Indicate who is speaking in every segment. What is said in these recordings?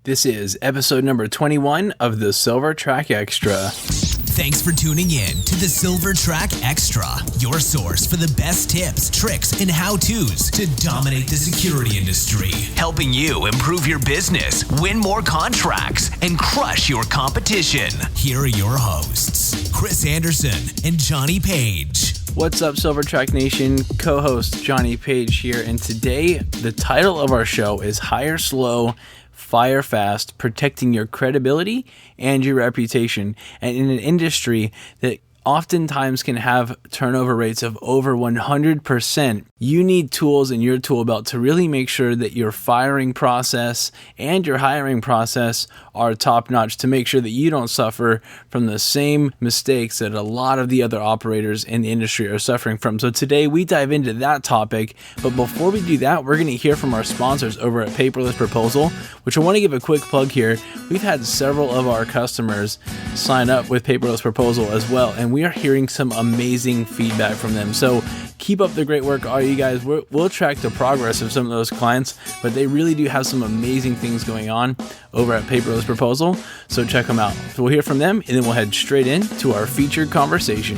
Speaker 1: This is episode number 21 of the Silver Track Extra.
Speaker 2: Thanks for tuning in to the Silver Track Extra, your source for the best tips, tricks, and how-tos to dominate the security industry, helping you improve your business, win more contracts, and crush your competition. Here are your hosts, Chris Anderson and Johnny Page.
Speaker 1: What's up, Silver Track Nation? Co-host Johnny Page here, and today the title of our show is Hire Slow, Fire Fast, Protecting Your Credibility and Your Reputation. And in an industry that oftentimes can have turnover rates of over 100%, you need tools in your tool belt to really make sure that your firing process and your hiring process are top-notch, to make sure that you don't suffer from the same mistakes that a lot of the other operators in the industry are suffering from. So today we dive into that topic, but before we do that, we're going to hear from our sponsors over at Paperless Proposal, which I want to give a quick plug here. We've had several of our customers sign up with Paperless Proposal as well, and we are hearing some amazing feedback from them. So keep up the great work, all you guys. We'll track the progress of some of those clients, but they really do have some amazing things going on over at Paperless Proposal, so check them out. So we'll hear from them, and then we'll head straight into our featured conversation.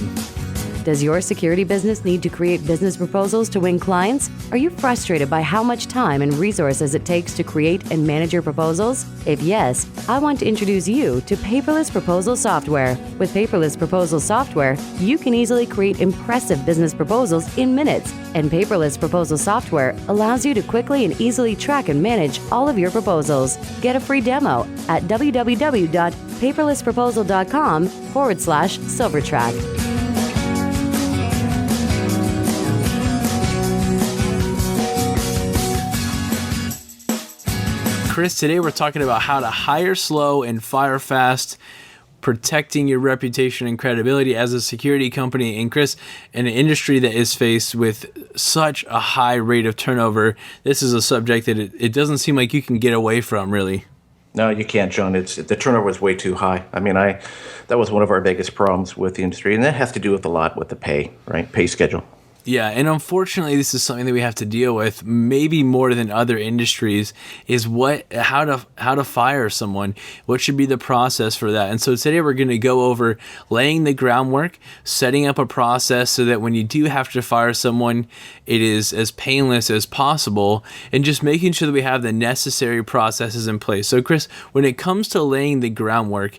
Speaker 3: Does your security business need to create business proposals to win clients? Are you frustrated by how much time and resources it takes to create and manage your proposals? If yes, I want to introduce you to Paperless Proposal Software. With Paperless Proposal Software, you can easily create impressive business proposals in minutes, and Paperless Proposal Software allows you to quickly and easily track and manage all of your proposals. Get a free demo at www.paperlessproposal.com/silvertrack.
Speaker 1: Chris, today we're talking about how to hire slow and fire fast, protecting your reputation and credibility as a security company. And Chris, in an industry that is faced with such a high rate of turnover, this is a subject that it doesn't seem like you can get away from, really.
Speaker 4: No, you can't, John. The turnover is way too high. I mean, that was one of our biggest problems with the industry, and that has to do with a lot with the pay, right? Pay schedule.
Speaker 1: Yeah, and unfortunately, this is something that we have to deal with, maybe more than other industries, is how to fire someone. What should be the process for that? And so today we're going to go over laying the groundwork, setting up a process so that when you do have to fire someone, it is as painless as possible, and just making sure that we have the necessary processes in place. So Chris, when it comes to laying the groundwork,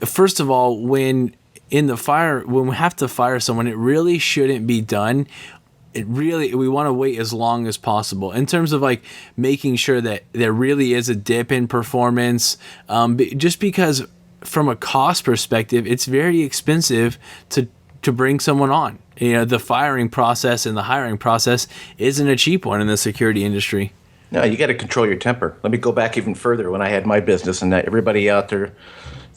Speaker 1: first of all, when we have to fire someone, it really shouldn't be done. We want to wait as long as possible in terms of like making sure that there really is a dip in performance, just because from a cost perspective, it's very expensive to bring someone on. You know, the firing process and the hiring process isn't a cheap one in the security industry.
Speaker 4: No, you got to control your temper. Let me go back even further. When I had my business, and everybody out there,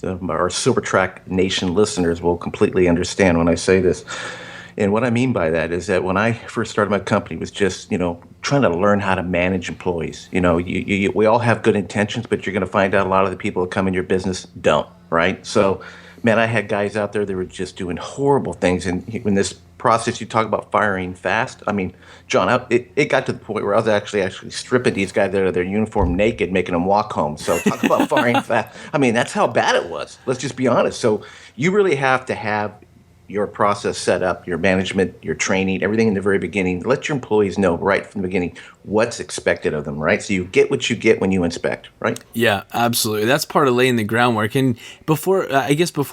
Speaker 4: our Silver Track Nation listeners will completely understand when I say this. And what I mean by that is that when I first started my company, it was just, trying to learn how to manage employees. We all have good intentions, but you're going to find out a lot of the people that come in your business don't, right? So, man, I had guys out there that were just doing horrible things. And in this process, you talk about firing fast. I mean, John, it got to the point where I was actually stripping these guys out of their uniform naked, making them walk home. So talk about firing fast. I mean, that's how bad it was. Let's just be honest. So you really have to have your process set up, your management, your training, everything in the very beginning. Let your employees know right from the beginning what's expected of them, right? So you get what you get when you inspect, right?
Speaker 1: Yeah, absolutely. That's part of laying the groundwork. And before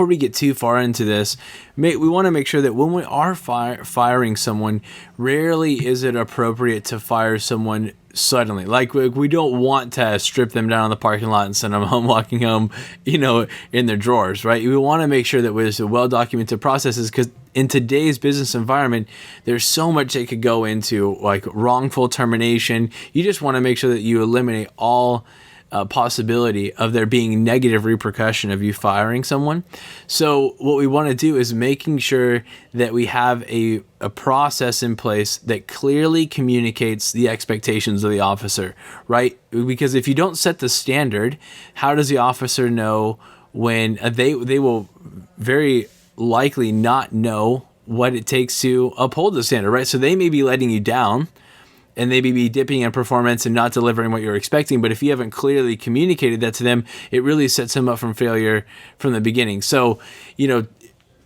Speaker 1: we get too far into this, we want to make sure that when we are firing someone, rarely is it appropriate to fire someone suddenly. Like, we don't want to strip them down in the parking lot and send them home, walking home, in their drawers, right? We want to make sure that there's a well-documented processes, because in today's business environment, there's so much that could go into, like wrongful termination. You just want to make sure that you eliminate all possibility of there being negative repercussion of you firing someone. So what we want to do is making sure that we have a process in place that clearly communicates the expectations of the officer, right? Because if you don't set the standard, how does the officer know when they will very likely not know what it takes to uphold the standard, right? So they may be letting you down, and maybe be dipping in performance and not delivering what you're expecting. But if you haven't clearly communicated that to them, it really sets them up from failure from the beginning. So,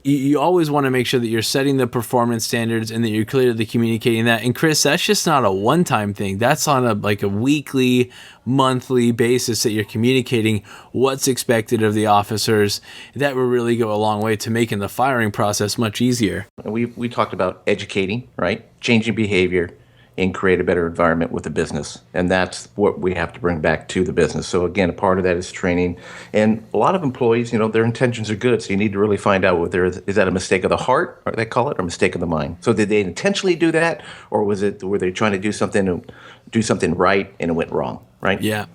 Speaker 1: you always want to make sure that you're setting the performance standards and that you're clearly communicating that. And Chris, that's just not a one-time thing. That's on a weekly, monthly basis that you're communicating what's expected of the officers. That will really go a long way to making the firing process much easier.
Speaker 4: We talked about educating, right? Changing behavior and create a better environment with the business. And that's what we have to bring back to the business. So again, a part of that is training. And a lot of employees, their intentions are good. So you need to really find out whether is that a mistake of the heart, or they call it, or a mistake of the mind. So did they intentionally do that, or were they trying to do something right and it went wrong, right?
Speaker 1: Yeah.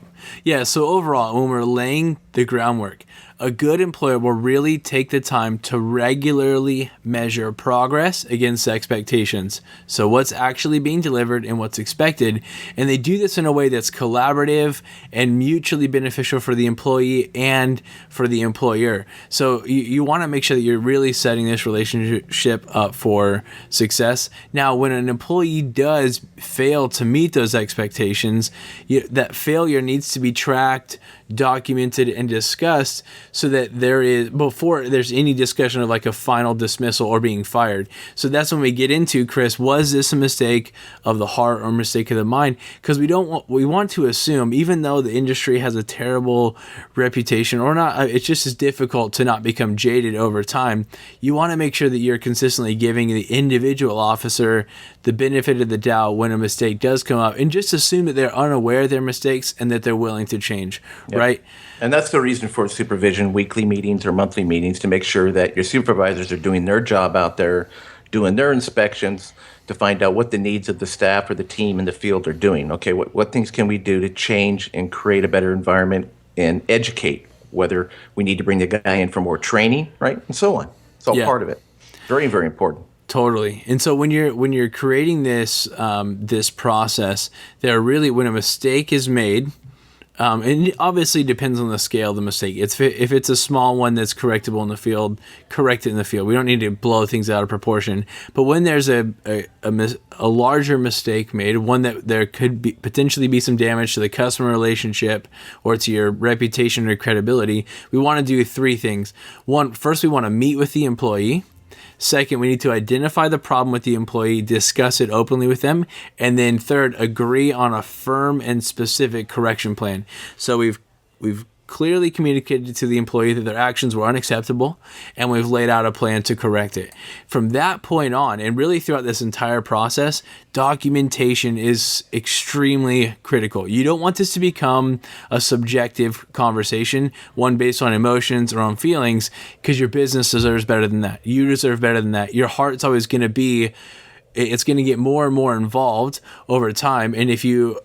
Speaker 1: Yeah, so overall, when we're laying the groundwork, a good employer will really take the time to regularly measure progress against expectations. So what's actually being delivered and what's expected. And they do this in a way that's collaborative and mutually beneficial for the employee and for the employer. So you want to make sure that you're really setting this relationship up for success. Now, when an employee does fail to meet those expectations, that failure needs to be tracked, documented, and discussed so that before there's any discussion of a final dismissal or being fired. So that's when we get into, Chris, was this a mistake of the heart or mistake of the mind? Because we want to assume, even though the industry has a terrible reputation or not, it's just as difficult to not become jaded over time. You want to make sure that you're consistently giving the individual officer the benefit of the doubt when a mistake does come up, and just assume that they're unaware of their mistakes and that they're willing to change. Yep. Right?
Speaker 4: And that's the reason for supervision, weekly meetings or monthly meetings, to make sure that your supervisors are doing their job out there, doing their inspections, to find out what the needs of the staff or the team in the field are doing. Okay, what things can we do to change and create a better environment and educate, whether we need to bring the guy in for more training, right? And so on. It's all part of it. Very, very important.
Speaker 1: Totally. And so when you're creating this this process, when a mistake is made, and it obviously depends on the scale of the mistake. If it's a small one that's correctable in the field, correct it in the field. We don't need to blow things out of proportion. But when there's a larger mistake made, one that there could potentially be some damage to the customer relationship or to your reputation or credibility, we want to do three things. First, we want to meet with the employee. Second, we need to identify the problem with the employee, discuss it openly with them. And then third, agree on a firm and specific correction plan. So we've clearly communicated to the employee that their actions were unacceptable, and we've laid out a plan to correct it. From that point on, and really throughout this entire process, documentation is extremely critical. You don't want this to become a subjective conversation, one based on emotions or on feelings, because your business deserves better than that. You deserve better than that. Your heart's always going to get more and more involved over time. And if you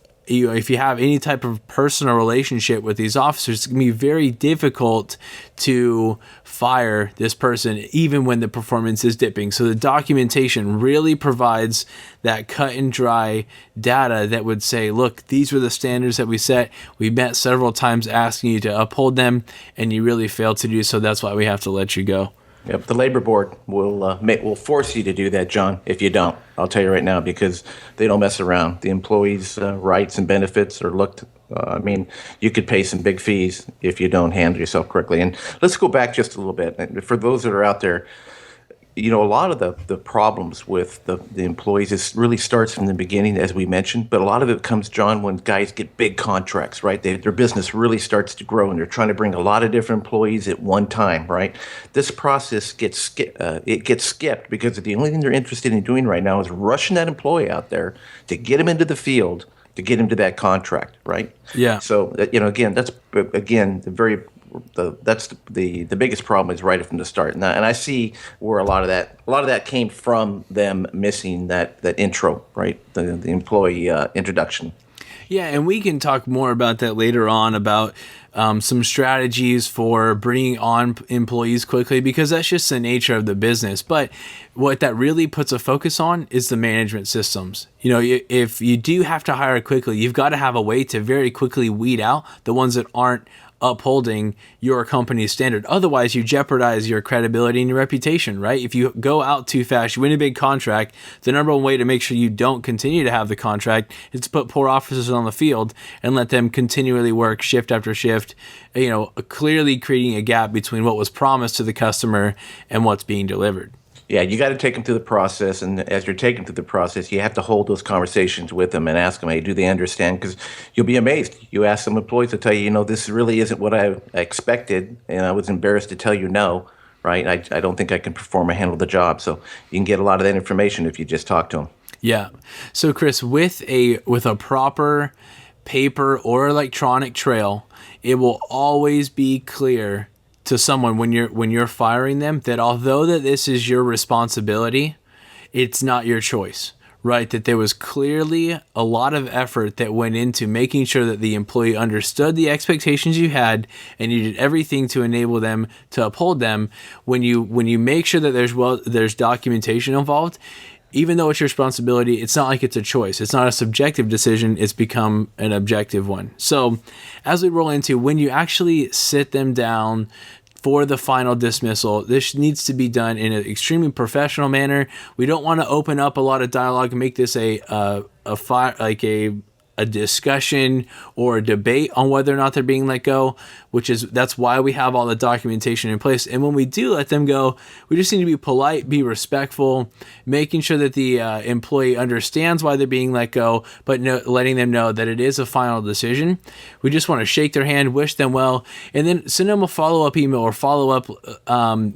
Speaker 1: have any type of personal relationship with these officers, it's going to be very difficult to fire this person even when the performance is dipping. So the documentation really provides that cut and dry data that would say, look, these were the standards that we set. We met several times asking you to uphold them, and you really failed to do so. That's why we have to let you go.
Speaker 4: Yep, the labor board will force you to do that, John, if you don't. I'll tell you right now, because they don't mess around. The employees' rights and benefits are looked. You could pay some big fees if you don't handle yourself correctly. And let's go back just a little bit. For those that are out there, a lot of the problems with the employees really starts from the beginning, as we mentioned, but a lot of it comes, John, when guys get big contracts, right? Their business really starts to grow, and they're trying to bring a lot of different employees at one time, right? This process gets skipped because the only thing they're interested in doing right now is rushing that employee out there to get him into the field, to get him to that contract, right?
Speaker 1: Yeah.
Speaker 4: So, again, that's the biggest problem is right from the start, and I see where a lot of that came from them missing that intro, right? The employee introduction.
Speaker 1: Yeah, and we can talk more about that later on, about some strategies for bringing on employees quickly, because that's just the nature of the business. But what that really puts a focus on is the management systems. If you do have to hire quickly, you've got to have a way to very quickly weed out the ones that aren't upholding your company's standard. Otherwise, you jeopardize your credibility and your reputation, right? If you go out too fast, you win a big contract, the number one way to make sure you don't continue to have the contract is to put poor officers on the field and let them continually work shift after shift, clearly creating a gap between what was promised to the customer and what's being delivered.
Speaker 4: Yeah, you got to take them through the process, and as you're taking them through the process, you have to hold those conversations with them and ask them, hey, do they understand? Because you'll be amazed. You ask some employees to tell you, this really isn't what I expected, and I was embarrassed to tell you no, right? I don't think I can perform or handle the job. So you can get a lot of that information if you just talk to them.
Speaker 1: Yeah. So Chris, with a proper paper or electronic trail, it will always be clear to someone when you're firing them that although that this is your responsibility, it's not your choice, right? That there was clearly a lot of effort that went into making sure that the employee understood the expectations you had, and you did everything to enable them to uphold them. When you make sure that there's documentation involved, even though it's your responsibility, it's not like it's a choice. It's not a subjective decision. It's become an objective one. So as we roll into when you actually sit them down for the final dismissal, this needs to be done in an extremely professional manner. We don't want to open up a lot of dialogue and make this a discussion or a debate on whether or not they're being let go, that's why we have all the documentation in place. And when we do let them go, we just need to be polite, be respectful, making sure that the employee understands why they're being let go, but letting them know that it is a final decision. We just want to shake their hand, wish them well, and then send them a follow-up email or follow-up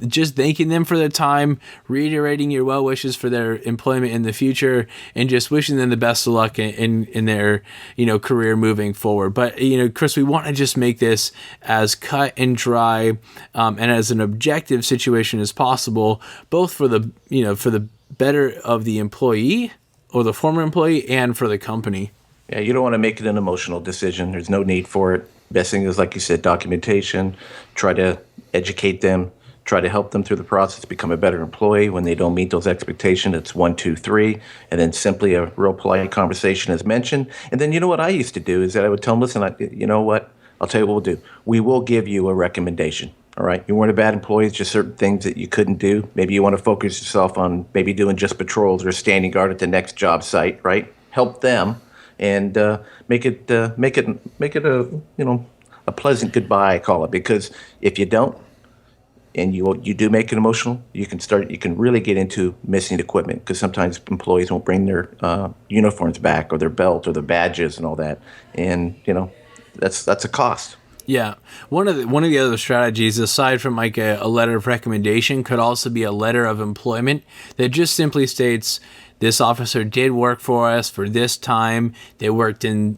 Speaker 1: just thanking them for their time, reiterating your well wishes for their employment in the future, and just wishing them the best of luck in their career moving forward. But Chris, we want to just make this as cut and dry and as an objective situation as possible, both for the better of the employee or the former employee and for the company.
Speaker 4: Yeah, you don't want to make it an emotional decision. There's no need for it. Best thing is, like you said, documentation. Try to educate them. Try to help them through the process, become a better employee. When they don't meet those expectations, it's 1, 2, 3, and then simply a real polite conversation as mentioned. And then what I used to do is that I would tell them, listen, you know what? I'll tell you what we'll do. We will give you a recommendation. All right. You weren't a bad employee. It's just certain things that you couldn't do. Maybe you want to focus yourself on maybe doing just patrols or standing guard at the next job site. Right. Help them and make it a pleasant goodbye. I call it, because if you don't and you do make it emotional, you can really get into missing equipment, because sometimes employees won't bring their uniforms back or their belt or their badges and all that, and that's a cost.
Speaker 1: Yeah. One of the other strategies, aside from like a letter of recommendation, could also be a letter of employment that just simply states, this officer did work for us for this time. They worked in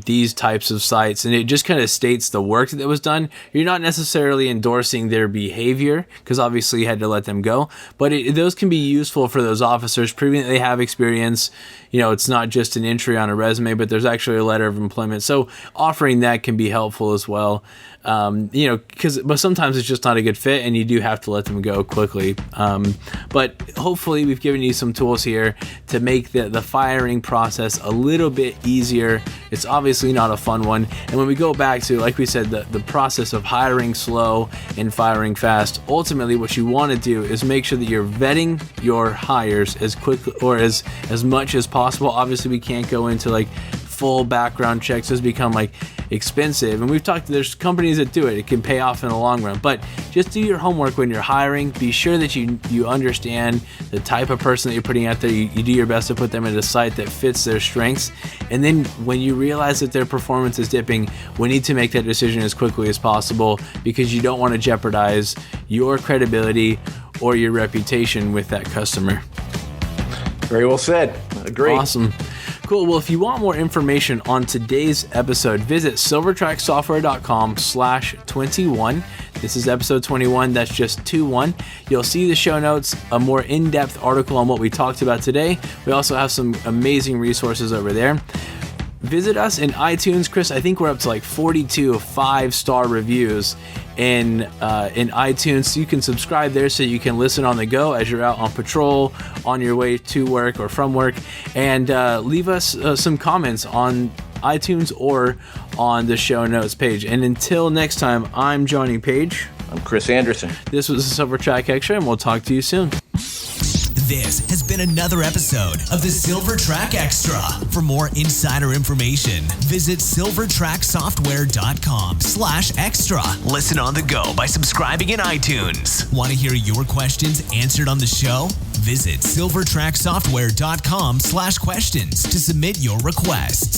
Speaker 1: these types of sites, and it just kind of states the work that was done. You're not necessarily endorsing their behavior, because obviously you had to let them go, but those can be useful for those officers, proving that they have experience. It's not just an entry on a resume, but there's actually a letter of employment. So offering that can be helpful as well. But sometimes it's just not a good fit, and you do have to let them go quickly. But hopefully we've given you some tools here to make the firing process a little bit easier. It's obviously not a fun one. And when we go back to, like we said, the process of hiring slow and firing fast, ultimately what you want to do is make sure that you're vetting your hires as quickly or as much as possible. Obviously we can't go into like full background checks. Those become like expensive, and there's companies that do it. It can pay off in the long run, but just do your homework when you're hiring. Be sure that you understand the type of person that you're putting out there. You do your best to put them at a site that fits their strengths, and then when you realize that their performance is dipping, we need to make that decision as quickly as possible, because you don't want to jeopardize your credibility or your reputation with that customer.
Speaker 4: Very well said. Agree.
Speaker 1: Awesome. Cool. Well, if you want more information on today's episode, visit silvertracksoftware.com/21. This is episode 21. That's just 21. You'll see the show notes, a more in-depth article on what we talked about today. We also have some amazing resources over there. Visit us in iTunes, Chris. I think we're up to like 42 5-star reviews in iTunes. So you can subscribe there so you can listen on the go as you're out on patrol, on your way to work or from work, and leave us some comments on iTunes or on the show notes page. And until next time, I'm Johnny Page.
Speaker 4: I'm Chris Anderson.
Speaker 1: This was the Silvertrack Extra, and we'll talk to you soon.
Speaker 2: This has been another episode of the Silvertrack Extra. For more insider information, visit silvertracksoftware.com/extra. Listen on the go by subscribing in iTunes. Want to hear your questions answered on the show? Visit silvertracksoftware.com/questions to submit your requests.